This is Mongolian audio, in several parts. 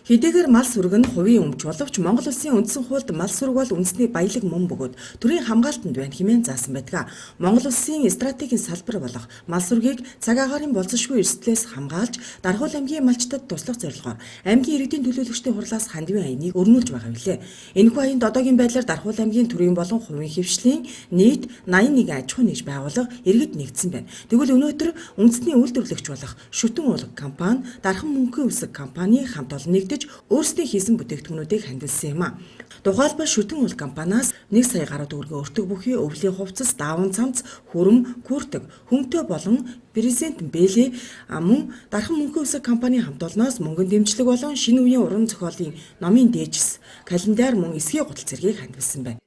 Хэдийгээр мал сүрэг нь хувийн өмч боловч Монгол Улсын үндсэн хуульд мал сүрэг бол үндэсний баялаг мөн бөгөөд төрийн хамгаалтанд байна хэмээн заасан байдаг. Монгол Улсын стратегийн салбар болох мал сүргийг цаг агаарын болцсошгүй эрсдлээс хамгаалж Дархуул аймгийн малчтад туслах зорилгоор аймгийн иргэдийн төлөөлөгчдийн хурлаас хандивын аяныг өрнүүлж байгаа билээ. Энэхүү аянд одоогийн байдлаар Дархуул аймгийн төрийн болон хувийн хэвшлийн нийт 81 аж ахуй нэгж байгууллага иргэд нэгдсэн байна. Тэгвэл өнөөдөр үндэсний үйлдвэрлэгч болох Шүтэн уулга компани, Дархан мөнхийн үсэг компани хамт олон нэгдэж өөрсдийн хийсэн бүтээгдэхүүнүүдийг хандилсан юм а. Тухайлбал Шүтэн уулга компаниас 1 сая гаруй төгрөгийн өртөг бүхий, өвлийн хувцас, дааван цамц, хүрм, күртэг, хүнтэй болон презент бэлээ мөн Дархан мөнхийн үсэг компани хамт олноос мөнгөн дэмжлэг болон шинэ үеийн уран зохиолын номын дээжс, календар мөн эсгийн гутал зэргийг хандилсан байна.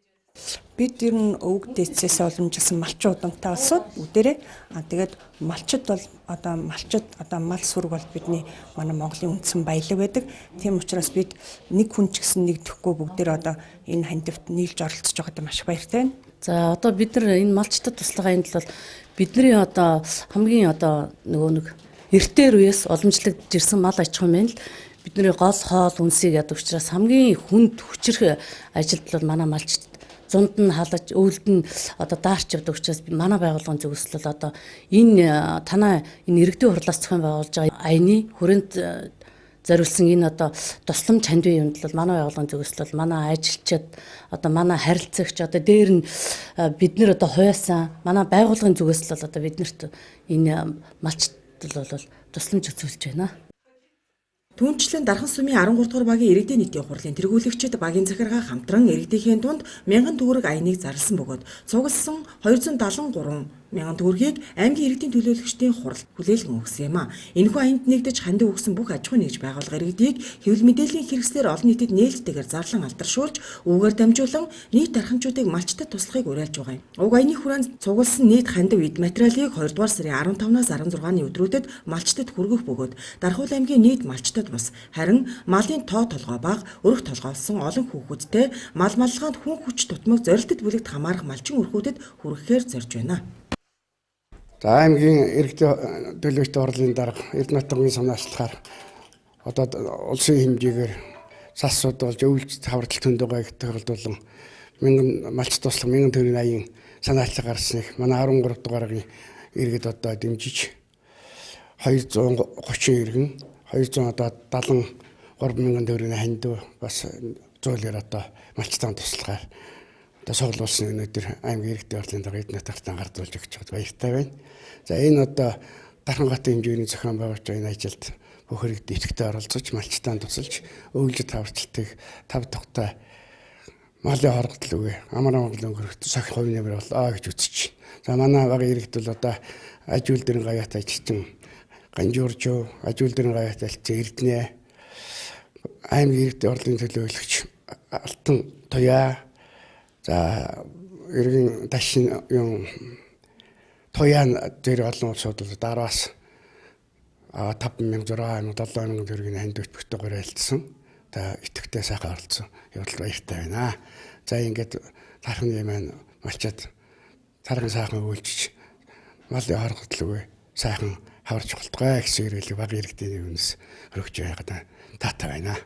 Бид ер нь өвөг дээдсээс уламжилсан малчин удамтай улсууд бүгдээрээ тэгээд малчид бол одоо мал сүрэг бол бидний манай Монголын үндсэн баялаг байдаг. Тийм учраас бид нэг хүн ч гэсэн нэгдэхгүй бүгдээр одоо энэ хандивт нийлж оролцож байгаад маш баяртай байна. За одоо бид нар энэ малчтад туслагын тулд бол бидний одоо хамгийн одоо нэг эртээр үеэс уламжлагдж ирсэн мал аж ахуй маань л бидний гол хоол үнсийг яд учраас хамгийн хүнд хүчрэх ажилд бол манай малчд зунд нь халаж өвөлд нь одоо даарч явдаг учраас манай байгууллагын зөвөслөл одоо энэ танаа энэ иргэдийн хурлаас зохион байгуулж байгаа аяны хүрээнд зориулсан энэ одоо тусламж хандивын юмд бол манай байгууллагын зөвөслөл манай ажилчид одоо манай харилцагч одоо дээр нь бид нэр одоо хуйсан манай байгууллагын зөвөслөл одоо биднэрт энэ малчд бол тусламж үзүүлж байна. Түүнчлэн Дархан сумын 13 дугаар багийн иргэдийн нийтийн хурлын тэргүүлэгчид багийн захиргаа хамтран иргэдийнхээ дунд 1000 төгрөг аяныг зарласан бөгөөд цугласан 273 мянган төгрөгийг аймгийн иргэдийн төлөөлөгчдийн хурал хүлээлгэн өгсөн юм а. Энэхүү аянд нэгдэж хандив өгсөн бүх аж ахуй нэгж байгууллага иргэдийг хэвлэл мэдээллийн хэрэгслээр олон нийтэд нээлттэйгээр зарлан алдаршуулж, үүгээр дамжуулан нийт дарханчуудыг малчтад туслахыг уриалж байгаа юм. Уг аяны хүрээнд цугласан нийт хандив эд материалыг 2 дугаар сарын 15-наас 16-ны өдрүүдэд малчтад хүргэх бөгөөд Дархуул аймгийн нийт малчтад бас харин малын тоо толгой бага, өрх толгойлсон олон хүүхэдтэй мал маллагаанд хүн хүч тутмаг зорилтод бүлэгт хамаарах малчин өрхүүдэд хүргэхээр зорж байна. За аймгийн иргэдийн төлөөлөгчдийн хурлын дарга Эрдэнэтгийн санаачлахаар одоо улсын хэмжээгээр салсууд болж өвлж тавралт төндөө гайхдаг тохиолдолон 1000 малч туслах 1000 төгрөгийн аян санаачлах гарсан их манай 13 дугааргийн иргэд одоо дэмжиж 230 иргэн 273,000 төгрөгийн хандив бас зөөлөөр одоо малчтаан туслахаар одоо соглуулсан өнөөдөр аймгийн иргэдийн хурлын дарга Эрдэнэтийн гардуулж өгч байгаа баяртай байна. За энэ одоо Дархан хотын хэмжээний зохион байгуулж байгаа энэ ажилд бүх иргэд идэвхтэй оролцож малчтаан тусалж өвлөж тавралцалтыг тав тухтай малын хорготл үгүй амар Монголын өнгөрөхт сахи хувийн нэмэр болоо гэж үзэж. За манай багийн иргэд бол одоо аж үйлдвэрийн гавьяат ажилтан Ганжууржуу аж үйлдвэрийн гавьяат ажилтан Эрдэнэ аймгийн иргэдийн хурлын төлөөлөгч Алтан Туяа за иргэн ташин юм Туяан дээр олон улсууд дараас 5,600 7,000 төгрөгийн хандивт бүтээгээр айлтсан. За идэвхтэй сайхан оролцсон. Явдал баяртай байна. За ингээд Дарханы маань малчаад тархан сайхан үйлчиж малын хорготлгүй сайхан хаварч болтгой гэсэн ирэлэг баг иргэдийн өмнөөс өргөж байгаад таатай байна.